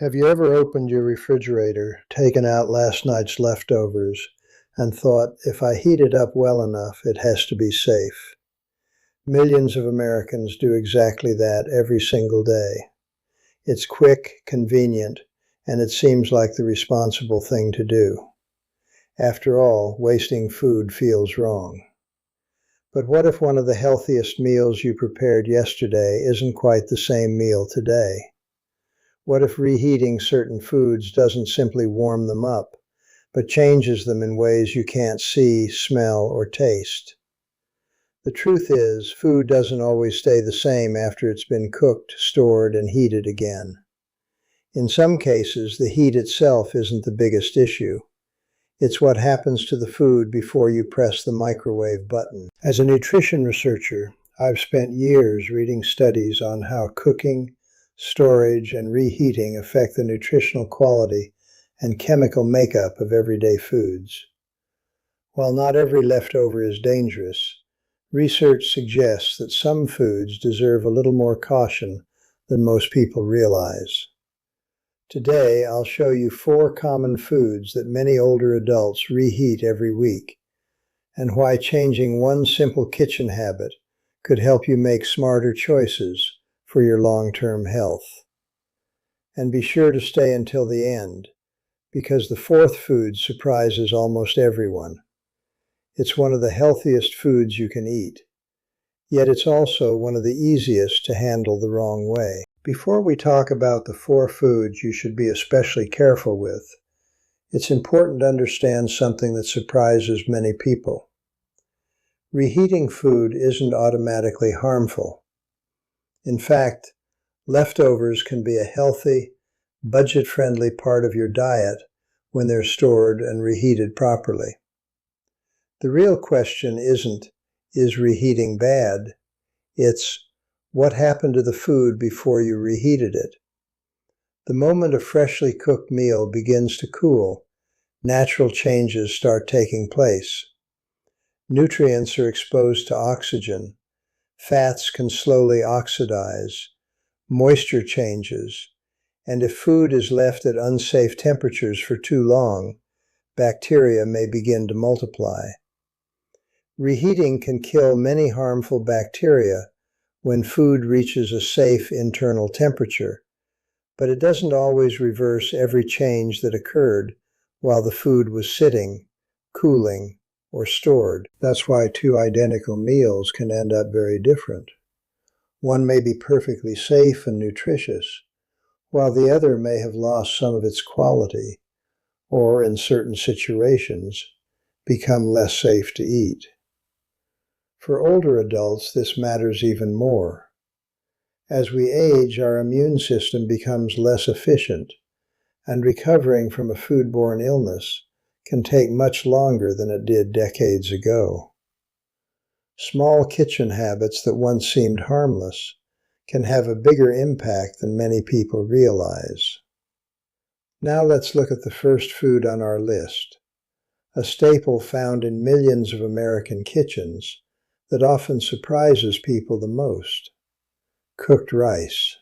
Have you ever opened your refrigerator, taken out last night's leftovers, and thought, if I heat it up well enough, it has to be safe? Millions of Americans do exactly that every single day. It's quick, convenient, and it seems like the responsible thing to do. After all, wasting food feels wrong. But what if one of the healthiest meals you prepared yesterday isn't quite the same meal today? What if reheating certain foods doesn't simply warm them up, but changes them in ways you can't see, smell, or taste? The truth is, food doesn't always stay the same after it's been cooked, stored, and heated again. In some cases, the heat itself isn't the biggest issue. It's what happens to the food before you press the microwave button. As a nutrition researcher, I've spent years reading studies on how cooking, storage, and reheating affect the nutritional quality and chemical makeup of everyday foods. While not every leftover is dangerous, research suggests that some foods deserve a little more caution than most people realize. Today, I'll show you 4 common foods that many older adults reheat every week, and why changing one simple kitchen habit could help you make smarter choices for your long-term health. And be sure to stay until the end, because the 4th food surprises almost everyone. It's one of the healthiest foods you can eat, yet it's also one of the easiest to handle the wrong way. Before we talk about the 4 foods you should be especially careful with, it's important to understand something that surprises many people. Reheating food isn't automatically harmful. In fact, leftovers can be a healthy, budget-friendly part of your diet when they're stored and reheated properly. The real question isn't, is reheating bad? It's, what happened to the food before you reheated it? The moment a freshly cooked meal begins to cool, natural changes start taking place. Nutrients are exposed to oxygen. Fats can slowly oxidize, moisture changes, and if food is left at unsafe temperatures for too long, bacteria may begin to multiply. Reheating can kill many harmful bacteria when food reaches a safe internal temperature, but it doesn't always reverse every change that occurred while the food was sitting, cooling, or stored. That's why 2 identical meals can end up very different. One may be perfectly safe and nutritious, while the other may have lost some of its quality, or in certain situations, become less safe to eat. For older adults, this matters even more. As we age, our immune system becomes less efficient, and recovering from a foodborne illness can take much longer than it did decades ago. Small kitchen habits that once seemed harmless can have a bigger impact than many people realize. Now let's look at the first food on our list, a staple found in millions of American kitchens that often surprises people the most: cooked rice.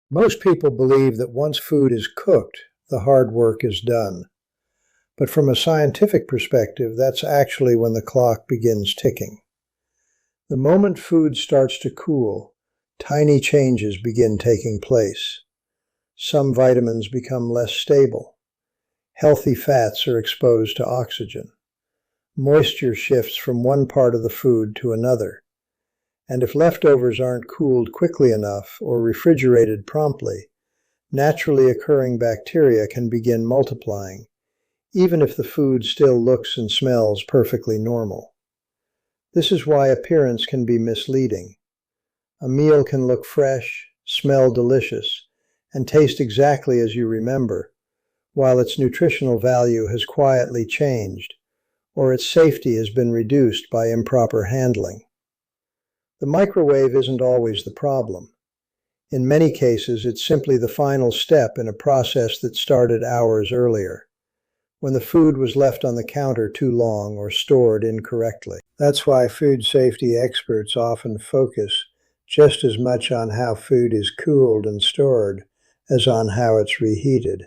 Most people believe that once food is cooked, the hard work is done. But from a scientific perspective, that's actually when the clock begins ticking. The moment food starts to cool, tiny changes begin taking place. Some vitamins become less stable. Healthy fats are exposed to oxygen. Moisture shifts from one part of the food to another. And if leftovers aren't cooled quickly enough or refrigerated promptly, naturally occurring bacteria can begin multiplying, even if the food still looks and smells perfectly normal. This is why appearance can be misleading. A meal can look fresh, smell delicious, and taste exactly as you remember, while its nutritional value has quietly changed, or its safety has been reduced by improper handling. The microwave isn't always the problem. In many cases, it's simply the final step in a process that started hours earlier, when the food was left on the counter too long or stored incorrectly. That's why food safety experts often focus just as much on how food is cooled and stored as on how it's reheated.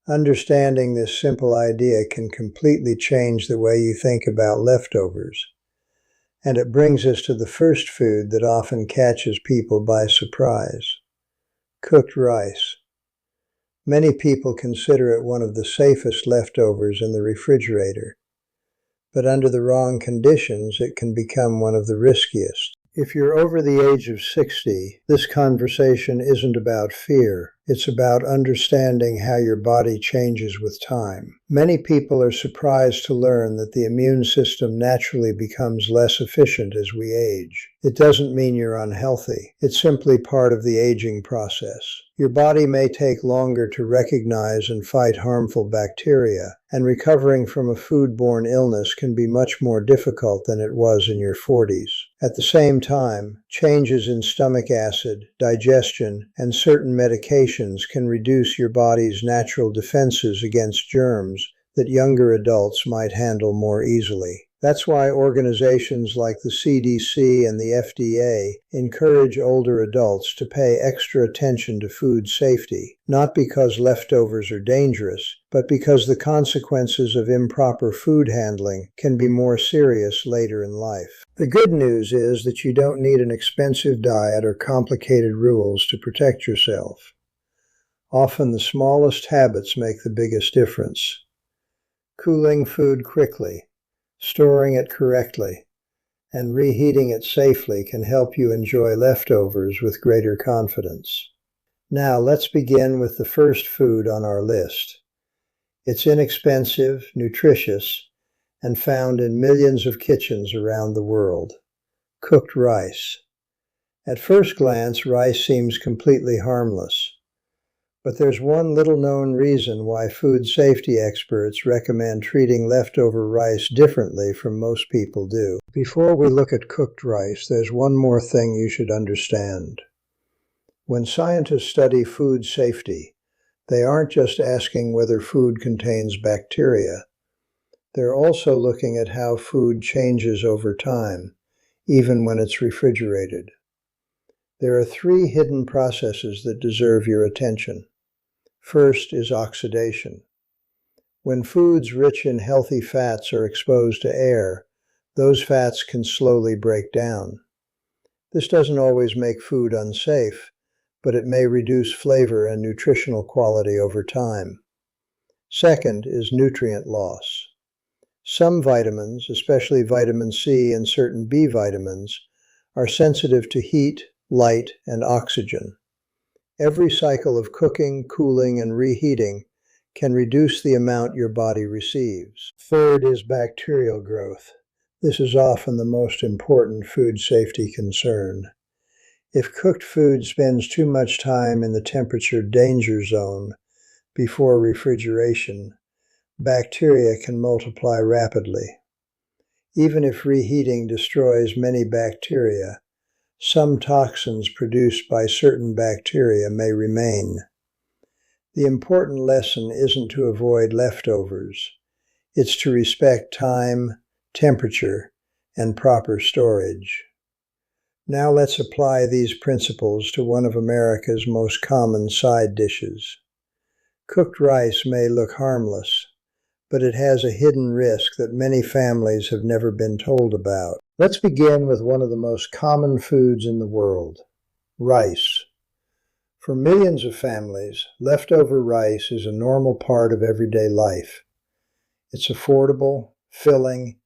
Understanding this simple idea can completely change the way you think about leftovers. And it brings us to the first food that often catches people by surprise: cooked rice. Many people consider it one of the safest leftovers in the refrigerator, but under the wrong conditions, it can become one of the riskiest. If you're over the age of 60, this conversation isn't about fear. It's about understanding how your body changes with time. Many people are surprised to learn that the immune system naturally becomes less efficient as we age. It doesn't mean you're unhealthy. It's simply part of the aging process. Your body may take longer to recognize and fight harmful bacteria, and recovering from a foodborne illness can be much more difficult than it was in your 40s. At the same time, changes in stomach acid, digestion, and certain medications can reduce your body's natural defenses against germs that younger adults might handle more easily. That's why organizations like the CDC and the FDA encourage older adults to pay extra attention to food safety, not because leftovers are dangerous, but because the consequences of improper food handling can be more serious later in life. The good news is that you don't need an expensive diet or complicated rules to protect yourself. Often the smallest habits make the biggest difference. Cooling food quickly, storing it correctly, and reheating it safely can help you enjoy leftovers with greater confidence. Now let's begin with the first food on our list. It's inexpensive, nutritious, and found in millions of kitchens around the world: cooked rice. At first glance, rice seems completely harmless. But there's one little-known reason why food safety experts recommend treating leftover rice differently from most people do. Before we look at cooked rice, there's one more thing you should understand. When scientists study food safety, they aren't just asking whether food contains bacteria. They're also looking at how food changes over time, even when it's refrigerated. There are three hidden processes that deserve your attention. First is oxidation. When foods rich in healthy fats are exposed to air, those fats can slowly break down. This doesn't always make food unsafe, but it may reduce flavor and nutritional quality over time. Second is nutrient loss. Some vitamins, especially vitamin C and certain B vitamins, are sensitive to heat, light, and oxygen. Every cycle of cooking, cooling, and reheating can reduce the amount your body receives. Third is bacterial growth. This is often the most important food safety concern. If cooked food spends too much time in the temperature danger zone before refrigeration, bacteria can multiply rapidly. Even if reheating destroys many bacteria, some toxins produced by certain bacteria may remain. The important lesson isn't to avoid leftovers. It's to respect time, temperature, and proper storage. Now let's apply these principles to one of America's most common side dishes. Cooked rice may look harmless, but it has a hidden risk that many families have never been told about. Let's begin with one of the most common foods in the world: rice. For millions of families, leftover rice is a normal part of everyday life. It's affordable, filling,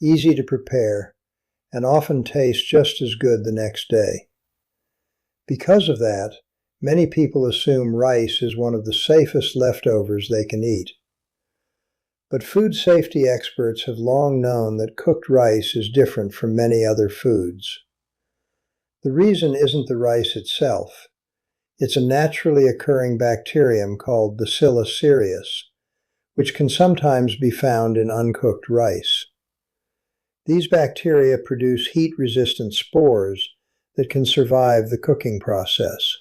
easy to prepare, and often tastes just as good the next day. Because of that, many people assume rice is one of the safest leftovers they can eat. But food safety experts have long known that cooked rice is different from many other foods. The reason isn't the rice itself. It's a naturally occurring bacterium called Bacillus cereus, which can sometimes be found in uncooked rice. These bacteria produce heat-resistant spores that can survive the cooking process.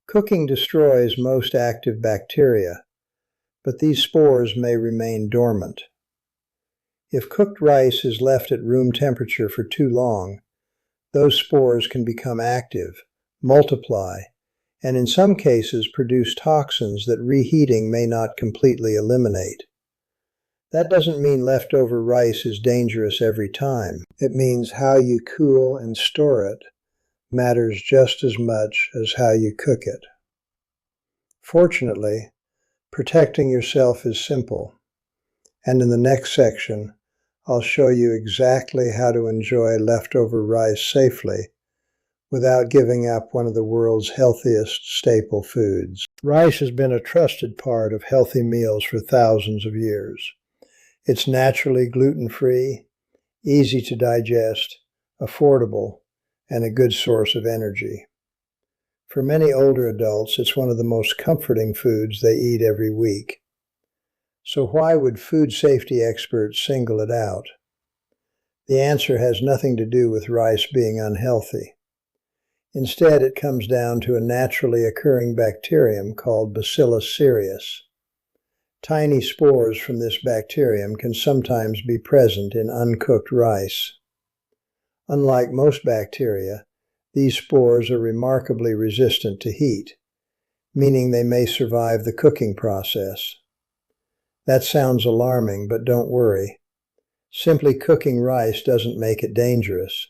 Cooking destroys most active bacteria, but these spores may remain dormant. If cooked rice is left at room temperature for too long, those spores can become active, multiply, and in some cases produce toxins that reheating may not completely eliminate. That doesn't mean leftover rice is dangerous every time. It means how you cool and store it matters just as much as how you cook it. Fortunately, protecting yourself is simple, and in the next section, I'll show you exactly how to enjoy leftover rice safely without giving up one of the world's healthiest staple foods. Rice has been a trusted part of healthy meals for thousands of years. It's naturally gluten-free, easy to digest, affordable, and a good source of energy. For many older adults, it's one of the most comforting foods they eat every week. So why would food safety experts single it out? The answer has nothing to do with rice being unhealthy. Instead, it comes down to a naturally occurring bacterium called Bacillus cereus. Tiny spores from this bacterium can sometimes be present in uncooked rice. Unlike most bacteria, these spores are remarkably resistant to heat, meaning they may survive the cooking process. That sounds alarming, but don't worry. Simply cooking rice doesn't make it dangerous.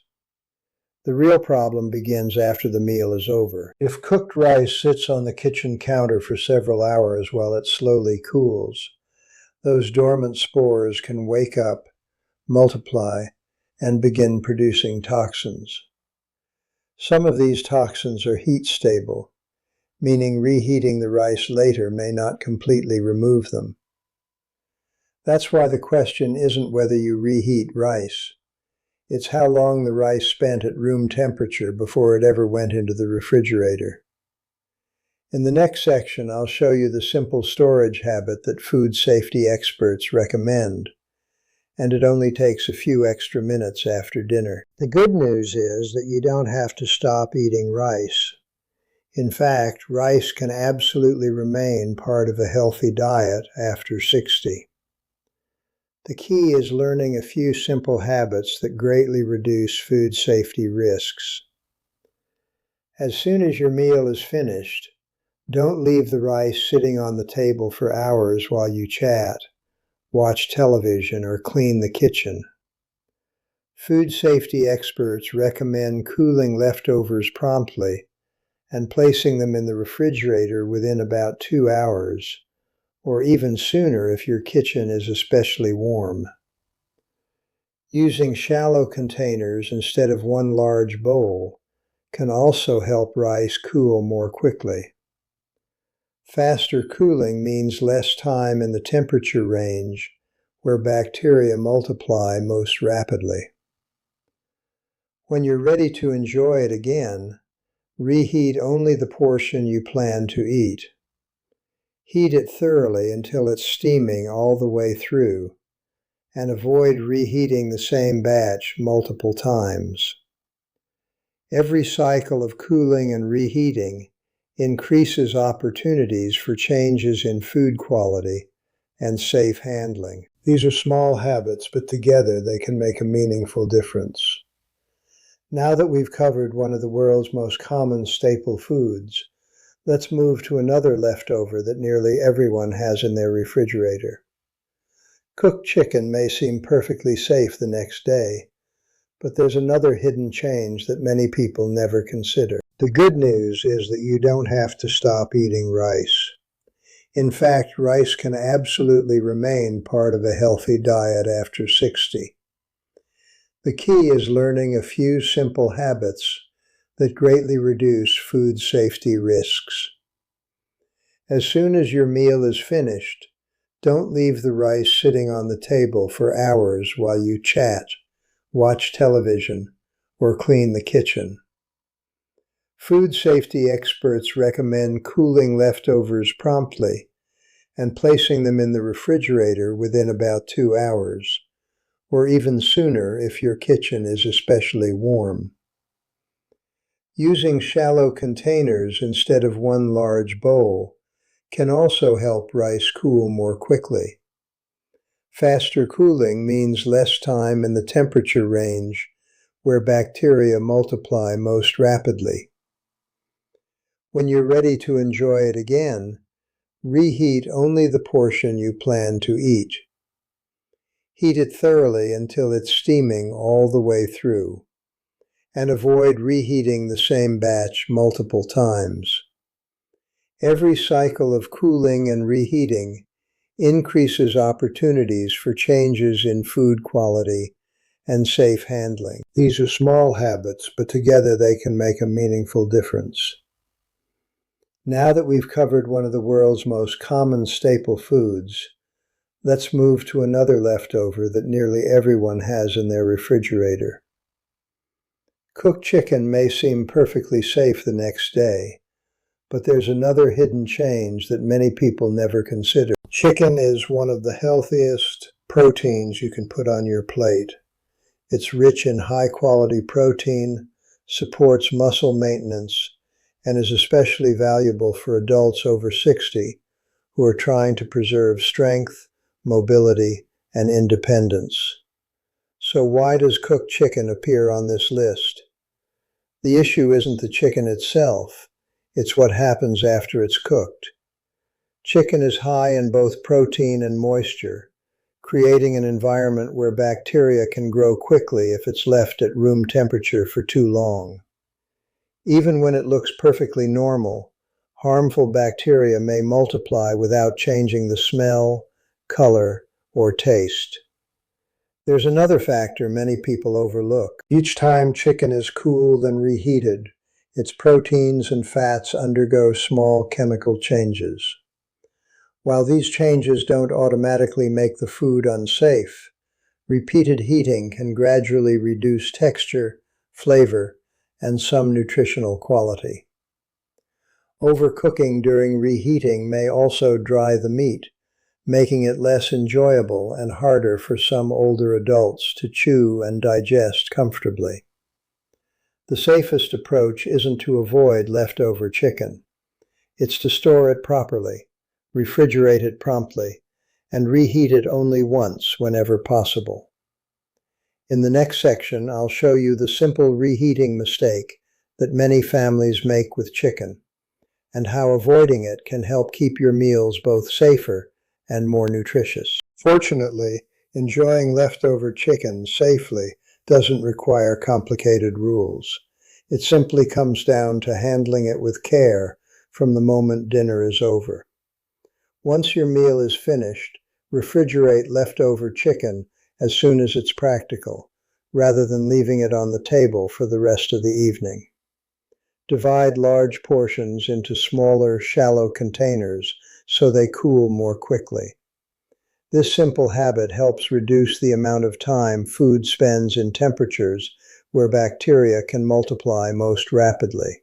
The real problem begins after the meal is over. If cooked rice sits on the kitchen counter for several hours while it slowly cools, those dormant spores can wake up, multiply, and begin producing toxins. Some of these toxins are heat stable, meaning reheating the rice later may not completely remove them. That's why the question isn't whether you reheat rice. It's how long the rice spent at room temperature before it ever went into the refrigerator. In the next section, I'll show you the simple storage habit that food safety experts recommend, and it only takes a few extra minutes after dinner. The good news is that you don't have to stop eating rice. In fact, rice can absolutely remain part of a healthy diet after 60. The key is learning a few simple habits that greatly reduce food safety risks. As soon as your meal is finished, don't leave the rice sitting on the table for hours while you chat, watch television, or clean the kitchen. Food safety experts recommend cooling leftovers promptly and placing them in the refrigerator within about 2 hours, or even sooner if your kitchen is especially warm. Using shallow containers instead of one large bowl can also help rice cool more quickly. Faster cooling means less time in the temperature range where bacteria multiply most rapidly. When you're ready to enjoy it again, reheat only the portion you plan to eat. Heat it thoroughly until it's steaming all the way through, and avoid reheating the same batch multiple times. Every cycle of cooling and reheating increases opportunities for changes in food quality and safe handling. These are small habits, but together they can make a meaningful difference. Now that we've covered one of the world's most common staple foods, let's move to another leftover that nearly everyone has in their refrigerator. Cooked chicken may seem perfectly safe the next day, but there's another hidden change that many people never consider. The good news is that you don't have to stop eating rice. In fact, rice can absolutely remain part of a healthy diet after 60. The key is learning a few simple habits that greatly reduce food safety risks. As soon as your meal is finished, don't leave the rice sitting on the table for hours while you chat, watch television, or clean the kitchen. Food safety experts recommend cooling leftovers promptly and placing them in the refrigerator within about 2 hours, or even sooner if your kitchen is especially warm. Using shallow containers instead of one large bowl can also help rice cool more quickly. Faster cooling means less time in the temperature range where bacteria multiply most rapidly. When you're ready to enjoy it again, reheat only the portion you plan to eat. Heat it thoroughly until it's steaming all the way through, and avoid reheating the same batch multiple times. Every cycle of cooling and reheating increases opportunities for changes in food quality and safe handling. These are small habits, but together they can make a meaningful difference. Now that we've covered one of the world's most common staple foods, let's move to another leftover that nearly everyone has in their refrigerator. Cooked chicken may seem perfectly safe the next day, but there's another hidden change that many people never consider. Chicken is one of the healthiest proteins you can put on your plate. It's rich in high-quality protein, supports muscle maintenance, and is especially valuable for adults over 60 who are trying to preserve strength, mobility, and independence. So why does cooked chicken appear on this list? The issue isn't the chicken itself, it's what happens after it's cooked. Chicken is high in both protein and moisture, creating an environment where bacteria can grow quickly if it's left at room temperature for too long. Even when it looks perfectly normal, harmful bacteria may multiply without changing the smell, color, or taste. There's another factor many people overlook. Each time chicken is cooled and reheated, its proteins and fats undergo small chemical changes. While these changes don't automatically make the food unsafe, repeated heating can gradually reduce texture, flavor, and some nutritional quality. Overcooking during reheating may also dry the meat, making it less enjoyable and harder for some older adults to chew and digest comfortably. The safest approach isn't to avoid leftover chicken. It's to store it properly, refrigerate it promptly, and reheat it only once whenever possible. In the next section, I'll show you the simple reheating mistake that many families make with chicken, and how avoiding it can help keep your meals both safer and more nutritious. Fortunately, enjoying leftover chicken safely doesn't require complicated rules. It simply comes down to handling it with care from the moment dinner is over. Once your meal is finished, refrigerate leftover chicken as soon as it's practical, rather than leaving it on the table for the rest of the evening. Divide large portions into smaller, shallow containers so they cool more quickly. This simple habit helps reduce the amount of time food spends in temperatures where bacteria can multiply most rapidly.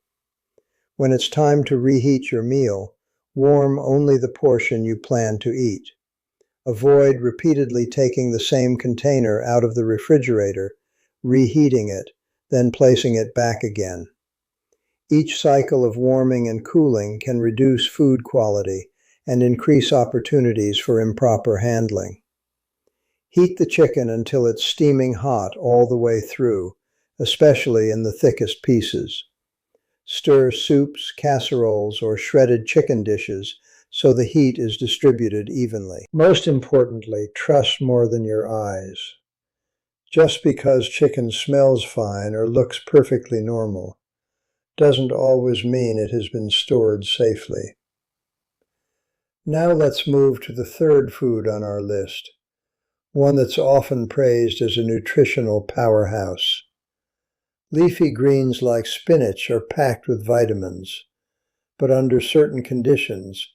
When it's time to reheat your meal, warm only the portion you plan to eat. Avoid repeatedly taking the same container out of the refrigerator, reheating it, then placing it back again. Each cycle of warming and cooling can reduce food quality and increase opportunities for improper handling. Heat the chicken until it's steaming hot all the way through, especially in the thickest pieces. Stir soups, casseroles, or shredded chicken dishes so the heat is distributed evenly. Most importantly, trust more than your eyes. Just because chicken smells fine or looks perfectly normal doesn't always mean it has been stored safely. Now let's move to the third food on our list, one that's often praised as a nutritional powerhouse. Leafy greens like spinach are packed with vitamins, but under certain conditions,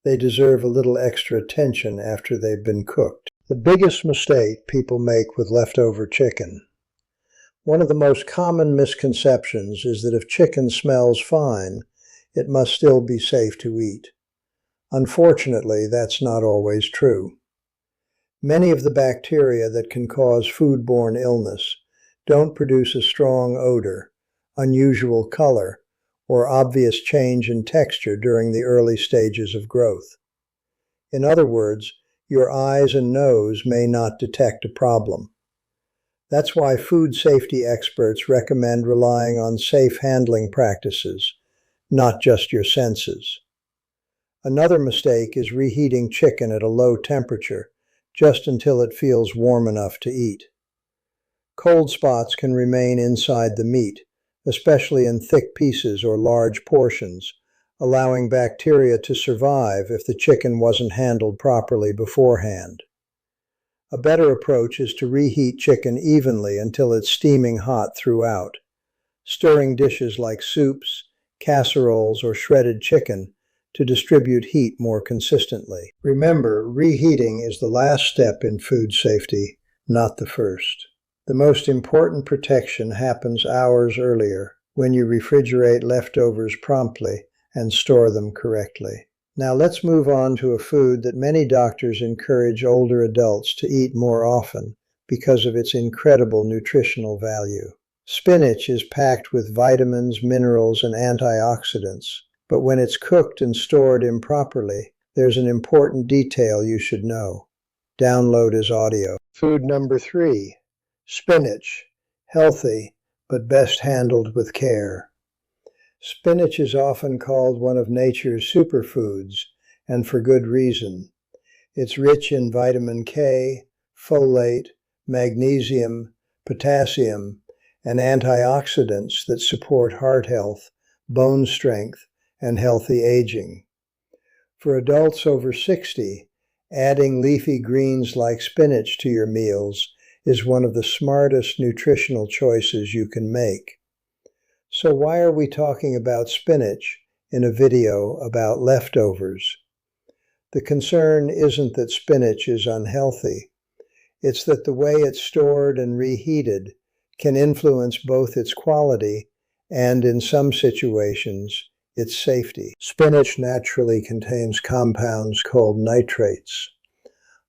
they deserve a little extra attention after they've been cooked. The biggest mistake people make with leftover chicken. One of the most common misconceptions is that if chicken smells fine, it must still be safe to eat. Unfortunately, that's not always true. Many of the bacteria that can cause foodborne illness don't produce a strong odor, unusual color, or obvious change in texture during the early stages of growth. In other words, your eyes and nose may not detect a problem. That's why food safety experts recommend relying on safe handling practices, not just your senses. Another mistake is reheating chicken at a low temperature, just until it feels warm enough to eat. Cold spots can remain inside the meat, especially in thick pieces or large portions, allowing bacteria to survive if the chicken wasn't handled properly beforehand. A better approach is to reheat chicken evenly until it's steaming hot throughout. Stirring dishes like soups, casseroles, or shredded chicken to distribute heat more consistently. Remember, reheating is the last step in food safety, not the first. The most important protection happens hours earlier, when you refrigerate leftovers promptly and store them correctly. Now let's move on to a food that many doctors encourage older adults to eat more often because of its incredible nutritional value. Spinach is packed with vitamins, minerals, and antioxidants, but when it's cooked and stored improperly, there's an important detail you should know. Download his audio. Food number 3. Spinach. Healthy, but best handled with care. Spinach is often called one of nature's superfoods, and for good reason. It's rich in vitamin K, folate, magnesium, potassium, and antioxidants that support heart health, bone strength, and healthy aging. For adults over 60, adding leafy greens like spinach to your meals is one of the smartest nutritional choices you can make. So why are we talking about spinach in a video about leftovers? The concern isn't that spinach is unhealthy. It's that the way it's stored and reheated can influence both its quality and, in some situations, its safety. Spinach naturally contains compounds called nitrates.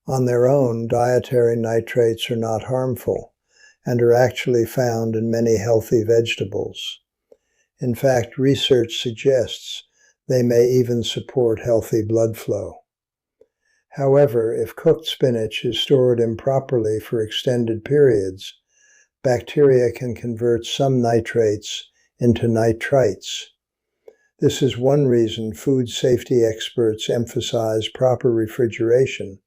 On their own, dietary nitrates are not harmful and are actually found in many healthy vegetables. In fact, research suggests they may even support healthy blood flow. However, if cooked spinach is stored improperly for extended periods, bacteria can convert some nitrates into nitrites. This is one reason food safety experts emphasize proper refrigeration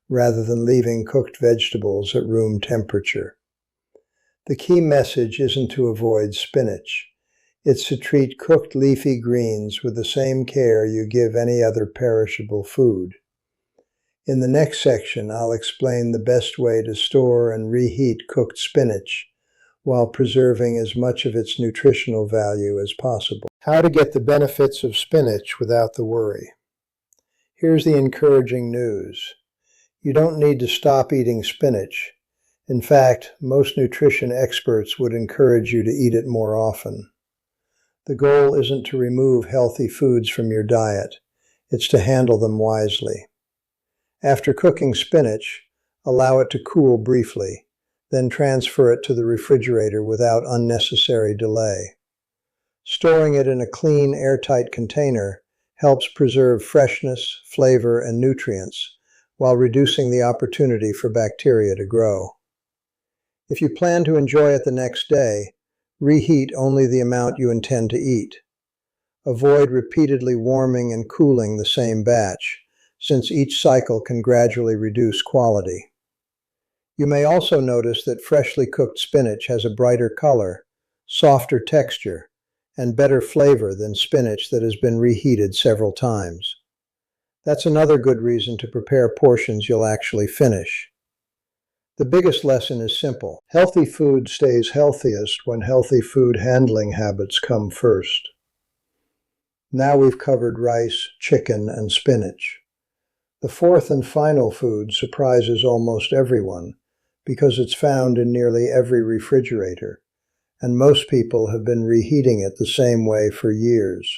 rather than leaving cooked vegetables at room temperature. The key message isn't to avoid spinach. It's to treat cooked leafy greens with the same care you give any other perishable food. In the next section, I'll explain the best way to store and reheat cooked spinach while preserving as much of its nutritional value as possible. How to get the benefits of spinach without the worry. Here's the encouraging news. You don't need to stop eating spinach. In fact, most nutrition experts would encourage you to eat it more often. The goal isn't to remove healthy foods from your diet. It's to handle them wisely. After cooking spinach, allow it to cool briefly, then transfer it to the refrigerator without unnecessary delay. Storing it in a clean, airtight container helps preserve freshness, flavor, and nutrients, while reducing the opportunity for bacteria to grow. If you plan to enjoy it the next day, reheat only the amount you intend to eat. Avoid repeatedly warming and cooling the same batch, since each cycle can gradually reduce quality. You may also notice that freshly cooked spinach has a brighter color, softer texture, and better flavor than spinach that has been reheated several times. That's another good reason to prepare portions you'll actually finish. The biggest lesson is simple. Healthy food stays healthiest when healthy food handling habits come first. Now we've covered rice, chicken, and spinach. The fourth and final food surprises almost everyone because it's found in nearly every refrigerator, and most people have been reheating it the same way for years.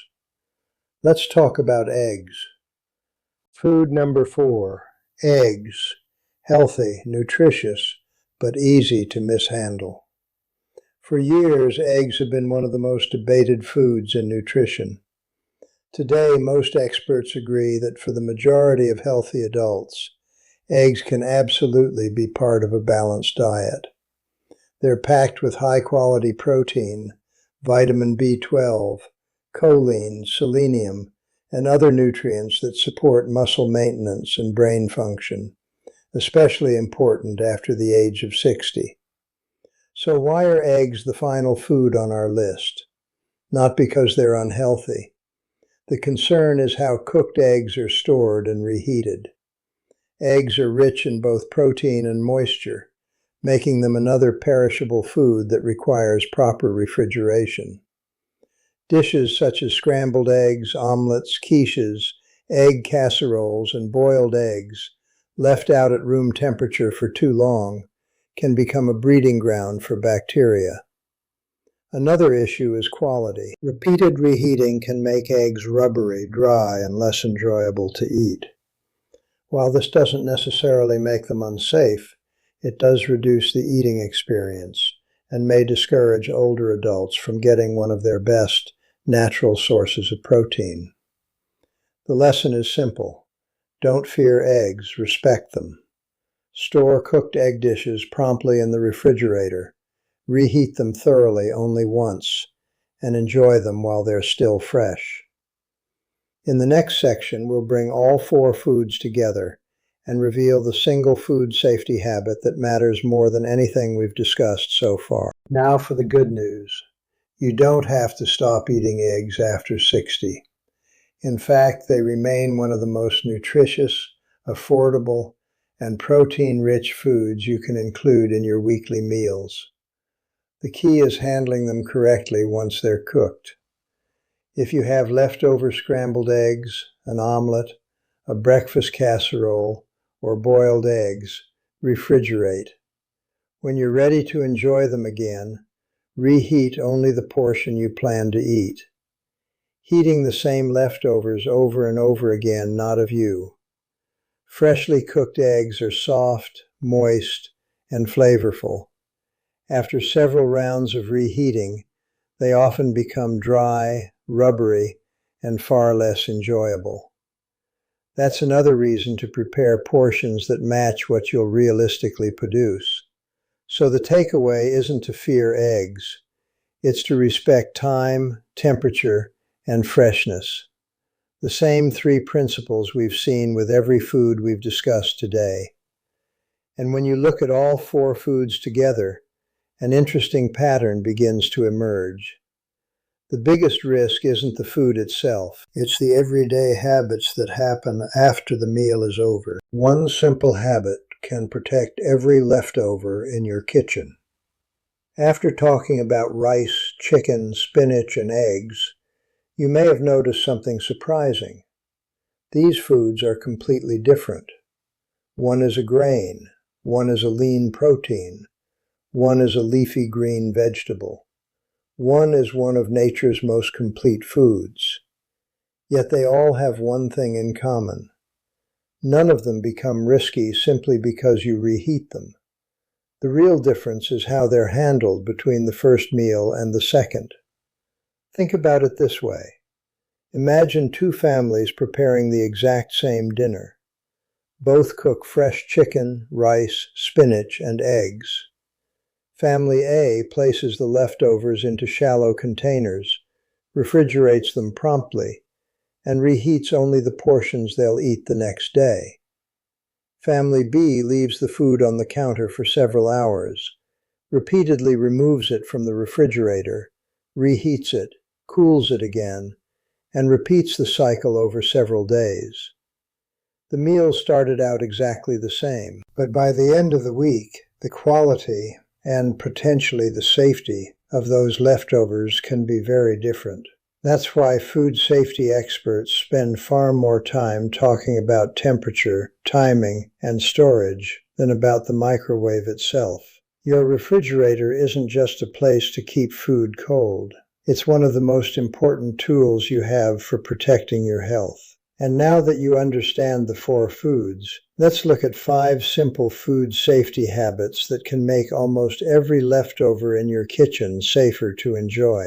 Let's talk about eggs. Food number 4, eggs. Healthy, nutritious, but easy to mishandle. For years, eggs have been one of the most debated foods in nutrition. Today, most experts agree that for the majority of healthy adults, eggs can absolutely be part of a balanced diet. They're packed with high-quality protein, vitamin B12, choline, selenium, and other nutrients that support muscle maintenance and brain function, especially important after the age of 60. So why are eggs the final food on our list? Not because they're unhealthy. The concern is how cooked eggs are stored and reheated. Eggs are rich in both protein and moisture, making them another perishable food that requires proper refrigeration. Dishes such as scrambled eggs, omelets, quiches, egg casseroles, and boiled eggs, left out at room temperature for too long, can become a breeding ground for bacteria. Another issue is quality. Repeated reheating can make eggs rubbery, dry, and less enjoyable to eat. While this doesn't necessarily make them unsafe, it does reduce the eating experience and may discourage older adults from getting one of their best natural sources of protein. The lesson is simple. Don't fear eggs, respect them. Store cooked egg dishes promptly in the refrigerator. Reheat them thoroughly only once, and enjoy them while they're still fresh. In the next section, we'll bring all 4 foods together and reveal the single food safety habit that matters more than anything we've discussed so far. Now for the good news. You don't have to stop eating eggs after 60. In fact, they remain one of the most nutritious, affordable, and protein-rich foods you can include in your weekly meals. The key is handling them correctly once they're cooked. If you have leftover scrambled eggs, an omelet, a breakfast casserole, or boiled eggs, refrigerate. When you're ready to enjoy them again, reheat only the portion you plan to eat. Heating the same leftovers over and over again, not of you. Freshly cooked eggs are soft, moist, and flavorful. After several rounds of reheating, they often become dry, rubbery, and far less enjoyable. That's another reason to prepare portions that match what you'll realistically produce. So the takeaway isn't to fear eggs. It's to respect time, temperature, and freshness. The same 3 principles we've seen with every food we've discussed today. And when you look at all 4 foods together, an interesting pattern begins to emerge. The biggest risk isn't the food itself. It's the everyday habits that happen after the meal is over. One simple habit can protect every leftover in your kitchen. After talking about rice, chicken, spinach, and eggs, you may have noticed something surprising. These foods are completely different. One is a grain, one is a lean protein, one is a leafy green vegetable. One is one of nature's most complete foods. Yet they all have one thing in common. None of them become risky simply because you reheat them. The real difference is how they're handled between the first meal and the second. Think about it this way. Imagine 2 families preparing the exact same dinner. Both cook fresh chicken, rice, spinach, and eggs. Family A places the leftovers into shallow containers, refrigerates them promptly, and reheats only the portions they'll eat the next day. Family B leaves the food on the counter for several hours, repeatedly removes it from the refrigerator, reheats it, cools it again, and repeats the cycle over several days. The meals started out exactly the same, but by the end of the week, the quality and potentially the safety of those leftovers can be very different. That's why food safety experts spend far more time talking about temperature, timing, and storage than about the microwave itself. Your refrigerator isn't just a place to keep food cold. It's one of the most important tools you have for protecting your health. And now that you understand the 4 foods, let's look at 5 simple food safety habits that can make almost every leftover in your kitchen safer to enjoy.